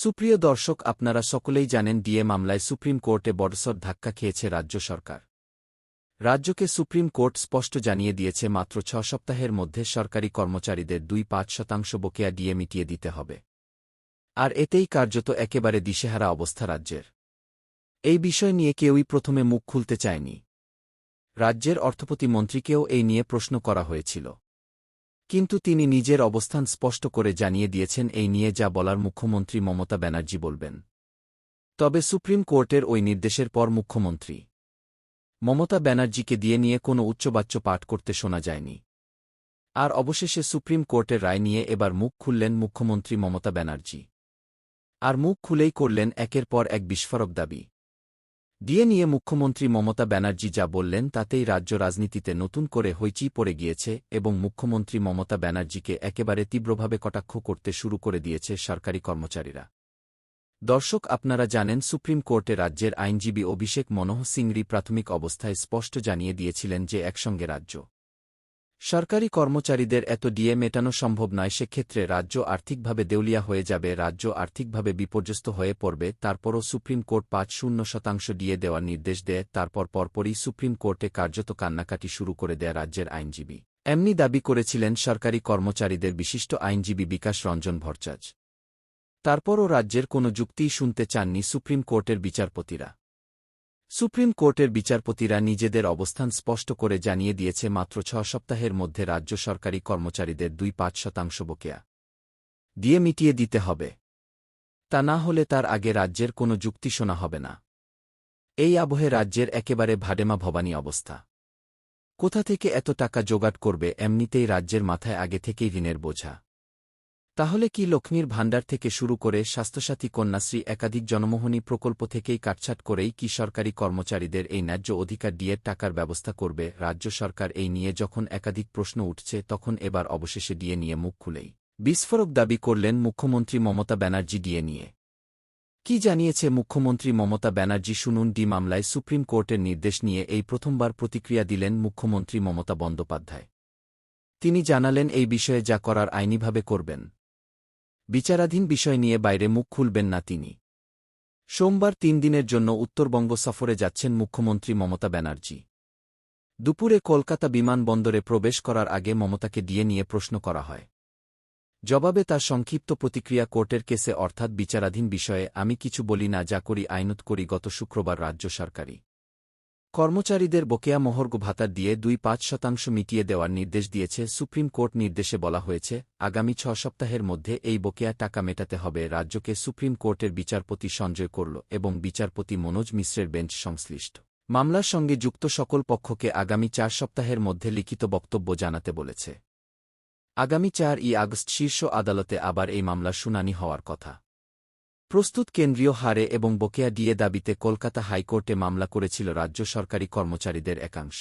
সুপ্রিয় দর্শক, আপনারা সকলেই জানেন ডিএ মামলায় সুপ্রিম কোর্টে বড়সড় ধাক্কা খেয়েছে রাজ্য সরকার। রাজ্যকে সুপ্রিম কোর্ট স্পষ্ট জানিয়ে দিয়েছে মাত্র 6 সপ্তাহের মধ্যে সরকারি কর্মচারীদের 2.5% বকেয়া ডিএ মিটিয়ে দিতে হবে। আর এতেই কার্যত একেবারে দিশেহারা অবস্থা রাজ্যের। এই বিষয় নিয়ে কেউই প্রথমে মুখ খুলতে চায়নি। রাজ্যের অর্থপ্রতিমন্ত্রীকেও এই নিয়ে প্রশ্ন করা হয়েছিল, কিন্তু তিনি নিজের অবস্থান স্পষ্ট করে জানিয়ে দিয়েছেন এই নিয়ে যা বলার মুখ্যমন্ত্রী মমতা ব্যানার্জি বলবেন। তবে সুপ্রিম কোর্টের ওই নির্দেশের পর মুখ্যমন্ত্রী মমতা ব্যানার্জিকে দিয়ে নিয়ে কোনো উচ্চবাচ্য পাঠ করতে শোনা যায়নি। আর অবশেষে সুপ্রিম কোর্টের রায় নিয়ে এবার মুখ খুললেন মুখ্যমন্ত্রী মমতা ব্যানার্জি। আর মুখ খুলেই করলেন একের পর এক বিস্ফোরক দাবি। ডিএ নিয়ে মুখ্যমন্ত্রী মমতা ব্যানার্জি যা বললেন তাতেই রাজ্য রাজনীতিতে নতুন করে হইচই পড়ে গিয়েছে এবং মুখ্যমন্ত্রী মমতা ব্যানার্জিকে একেবারে তীব্রভাবে কটাক্ষ করতে শুরু করে দিয়েছে সরকারি কর্মচারীরা। দর্শক, আপনারা জানেন সুপ্রিম কোর্টে রাজ্যের আইনজীবী অভিষেক মনোহ সিংরি প্রাথমিক অবস্থায় স্পষ্ট জানিয়ে দিয়েছিলেন যে একসঙ্গে রাজ্য সরকারি কর্মচারীদের এত ডিএ মেটানো সম্ভব নয়। সেক্ষেত্রে রাজ্য আর্থিকভাবে দেউলিয়া হয়ে যাবে, রাজ্য আর্থিকভাবে বিপর্যস্ত হয়ে পড়বে। তারপরও সুপ্রিম কোর্ট 5% ডিএ দেওয়ার নির্দেশ দেয়। তারপর পরপরই সুপ্রিম কোর্টে কার্যত কান্নাকাটি শুরু করে দেয় রাজ্যের আইনজীবী। এমনি দাবি করেছিলেন সরকারি কর্মচারীদের বিশিষ্ট আইনজীবী বিকাশ রঞ্জন ভট্টাচার্য। তারপরও রাজ্যের কোনো যুক্তিই শুনতে চাননি সুপ্রিম কোর্টের বিচারপতিরা। সুপ্রিম কোর্টের বিচারপতিরা নিজেদের অবস্থান স্পষ্ট করে জানিয়ে দিয়েছে মাত্র 6 সপ্তাহের মধ্যে রাজ্য সরকারি কর্মচারীদের 2.5% বকেয়া ডিএ মিটিয়ে দিতে হবে। তা না হলে তার আগে রাজ্যের কোনো যুক্তি শোনা হবে না। এই আবহে রাজ্যের একেবারে ভাডেমা ভবানী অবস্থা। কোথা থেকে এত টাকা জোগাড় করবে? এমনিতেই রাজ্যের মাথায় আগে থেকেই ঋণের বোঝা। তাহলে কি লক্ষ্মীর ভাণ্ডার থেকে শুরু করে স্বাস্থ্যসাথী, কন্যাশ্রী, একাধিক জনমোহনী প্রকল্প থেকেই কাটছাট করেই কি সরকারি কর্মচারীদের এই ন্যায্য অধিকার ডিএর টাকার ব্যবস্থা করবে রাজ্য সরকার? এই নিয়ে যখন একাধিক প্রশ্ন উঠছে তখন এবার অবশেষে ডিএ নিয়ে মুখ খুলেই বিস্ফোরক দাবি করলেন মুখ্যমন্ত্রী মমতা ব্যানার্জি। ডিএ নিয়ে কি জানিয়েছে মুখ্যমন্ত্রী মমতা ব্যানার্জি শুনুন। ডি মামলায় সুপ্রিম কোর্টের নির্দেশ নিয়ে এই প্রথমবার প্রতিক্রিয়া দিলেন মুখ্যমন্ত্রী মমতা বন্দ্যোপাধ্যায়। তিনি জানালেন এই বিষয়ে যা করার আইনিভাবে করবেন। বিচারাধীন বিষয় নিয়ে বাইরে মুখ খুলবেন না তিনি। সোমবার 3 দিনের জন্য উত্তরবঙ্গ সফরে যাচ্ছেন মুখ্যমন্ত্রী মমতা ব্যানার্জি। দুপুরে কলকাতা বিমানবন্দরে প্রবেশ করার আগে মমতাকে ডিএ নিয়ে প্রশ্ন করা হয়। জবাবে তার সংক্ষিপ্ত প্রতিক্রিয়া, কোর্টের কেসে অর্থাৎ বিচারাধীন বিষয়ে আমি কিছু বলি না, যা করি আইনত করি। গত শুক্রবার রাজ্য সরকারি কর্মচারীদের বকেয়া মহার্ঘ ভাতা দিয়ে 2.5% মিটিয়ে দেওয়ার নির্দেশ দিয়েছে সুপ্রিম কোর্ট। নির্দেশে বলা হয়েছে আগামী 6 সপ্তাহের মধ্যে এই বকেয়া টাকা মেটাতে হবে রাজ্যকে। সুপ্রিম কোর্টের বিচারপতি সঞ্জয় করল এবং বিচারপতি মনোজ মিশ্রের বেঞ্চ সংশ্লিষ্ট মামলার সঙ্গে যুক্ত সকল পক্ষকে আগামী 4 সপ্তাহের মধ্যে লিখিত বক্তব্য জানাতে বলেছে। আগামী 4ই আগস্ট শীর্ষ আদালতে আবার এই মামলার শুনানি হওয়ার কথা। প্রস্তুত কেন্দ্রীয় হারে এবং বকেয়া ডিএ দাবিতে কলকাতা হাইকোর্টে মামলা করেছিল রাজ্য সরকারি কর্মচারীদের একাংশ।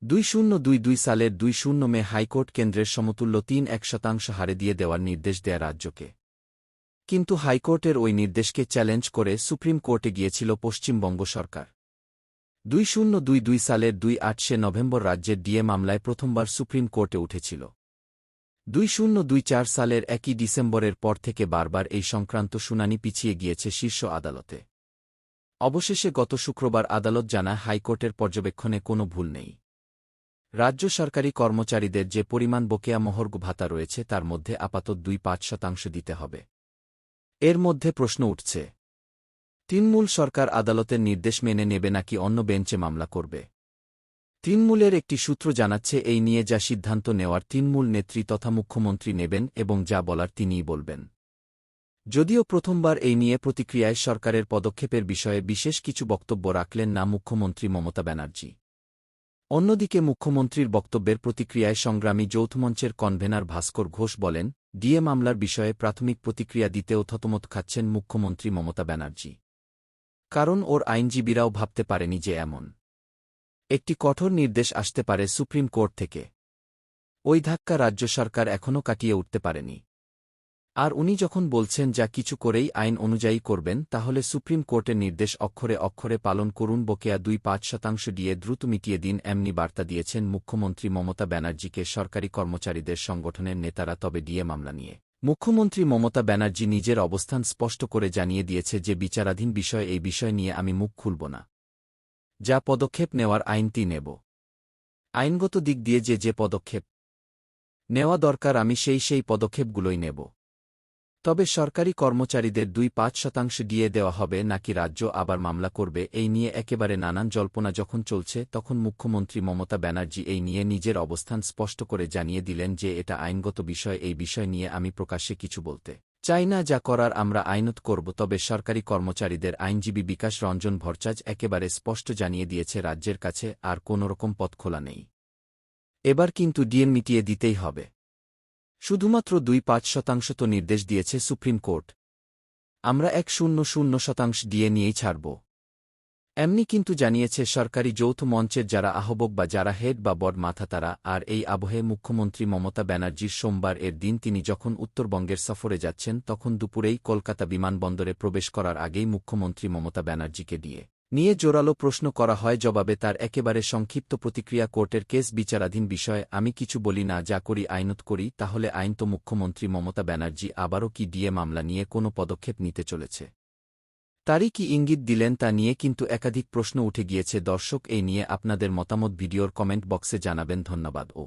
2022 সালের 20 মে হাইকোর্ট কেন্দ্রের সমতুল্য 3.1% হারে দিয়ে দেওয়ার নির্দেশ দেয় রাজ্যকে। কিন্তু হাইকোর্টের ওই নির্দেশকে চ্যালেঞ্জ করে সুপ্রিম কোর্টে গিয়েছিল পশ্চিমবঙ্গ সরকার। 2022 সালের 28 নভেম্বর রাজ্যের ডিএ মামলায় প্রথমবার সুপ্রিম কোর্টে উঠেছিল। 2024 সালের 1 ডিসেম্বরের পর থেকে বারবার এই সংক্রান্ত শুনানি পিছিয়ে গিয়েছে শীর্ষ আদালতে। অবশেষে গত শুক্রবার আদালত জানায় হাইকোর্টের পর্যবেক্ষণে কোনো ভুল নেই। রাজ্য সরকারি কর্মচারীদের যে পরিমাণ বকেয়া মহার্ঘ ভাতা রয়েছে তার মধ্যে আপাতত 2.5% দিতে হবে। এর মধ্যে প্রশ্ন উঠছে, তৃণমূল সরকার আদালতের নির্দেশ মেনে নেবে নাকি অন্য বেঞ্চে মামলা করবে। তৃণমূলের একটি সূত্র জানাচ্ছে এই নিয়ে যা সিদ্ধান্ত নেওয়ার তৃণমূল নেত্রী তথা মুখ্যমন্ত্রী নেবেন এবং যা বলার তিনিই বলবেন। যদিও প্রথমবার এই নিয়ে প্রতিক্রিয়ায় সরকারের পদক্ষেপের বিষয়ে বিশেষ কিছু বক্তব্য রাখলেন না মুখ্যমন্ত্রী মমতা ব্যানার্জি। অন্যদিকে মুখ্যমন্ত্রীর বক্তব্যের প্রতিক্রিয়ায় সংগ্রামী যৌথমঞ্চের কনভেনার ভাস্কর ঘোষ বলেন, ডিএ মামলার বিষয়ে প্রাথমিক প্রতিক্রিয়া দিতেও থতমত খাচ্ছেন মুখ্যমন্ত্রী মমতা ব্যানার্জি। কারণ ওর আইনজীবীরাও ভাবতে পারেনি যে এমন একটি কঠোর নির্দেশ আসতে পারে সুপ্রিম কোর্ট থেকে। ওই ধাক্কা রাজ্য সরকার এখনও কাটিয়ে উঠতে পারেনি। আর উনি যখন বলছেন যা কিছু করেই আইন অনুযায়ী করবেন, তাহলে সুপ্রিম কোর্টের নির্দেশ অক্ষরে অক্ষরে পালন করুন। বকেয়া 2.5% ডিএ দ্রুত মিটিয়ে দিন, এমনি বার্তা দিয়েছেন মুখ্যমন্ত্রী মমতা ব্যানার্জিকে সরকারি কর্মচারীদের সংগঠনের নেতারা। তবে ডিএ মামলা নিয়ে মুখ্যমন্ত্রী মমতা ব্যানার্জি নিজের অবস্থান স্পষ্ট করে জানিয়ে দিয়েছে যে বিচারাধীন বিষয় এই বিষয় নিয়ে আমি মুখ খুলব না। যা পদক্ষেপ নেওয়ার আইনটি নেব। আইনগত দিক দিয়ে যে পদক্ষেপ নেওয়া দরকার আমি সেই পদক্ষেপগুলোই নেব। তবে সরকারি কর্মচারীদের 2-5% দিয়ে দেওয়া হবে নাকি রাজ্য আবার মামলা করবে এই নিয়ে একেবারে নানান জল্পনা যখন চলছে তখন মুখ্যমন্ত্রী মমতা ব্যানার্জি এই নিয়ে নিজের অবস্থান স্পষ্ট করে জানিয়ে দিলেন যে এটা আইনগত বিষয়, এই বিষয় নিয়ে আমি প্রকাশ্যে কিছু বলতে চাই না, যা করার আমরা আইনত করব। তবে সরকারি কর্মচারীদের আইনজীবী বিকাশ রঞ্জন ভট্টাচার্য একেবারে স্পষ্ট জানিয়ে দিয়েছে রাজ্যের কাছে আর কোনোরকম পথ খোলা নেই। এবার কিন্তু ডিএ মিটিয়ে দিতেই হবে। শুধুমাত্র 2-5% তো নির্দেশ দিয়েছে সুপ্রিম কোর্ট, আমরা 100% ডিএ নিয়েই ছাড়ব। এমনি কিন্তু জানিয়েছে সরকারি যৌথ মঞ্চের যারা আহ্বায়ক বা যারা হেড বা বড মাথা তারা। আর এই আবহে মুখ্যমন্ত্রী মমতা ব্যানার্জির সোমবার এর দিন তিনি যখন উত্তরবঙ্গের সফরে যাচ্ছেন তখন দুপুরেই কলকাতা বিমানবন্দরে প্রবেশ করার আগেই মুখ্যমন্ত্রী মমতা ব্যানার্জিকে নিয়ে জোরালো প্রশ্ন করা হয়। জবাবে তার একেবারে সংক্ষিপ্ত প্রতিক্রিয়া, কোর্টের কেস বিচারাধীন বিষয়ে আমি কিছু বলি না, যা করি আইনত করি। তাহলে আইন তো মুখ্যমন্ত্রী মমতা ব্যানার্জি আবারও কি ডিএ মামলা নিয়ে কোনো পদক্ষেপ নিতে চলেছে, তারই কি ইঙ্গিত দিলেন তা নিয়ে কিন্তু একাধিক প্রশ্ন উঠে গিয়েছে। দর্শক, এই নিয়ে আপনাদের মতামত ভিডিওর কমেন্ট বক্সে জানাবেন। ধন্যবাদ ও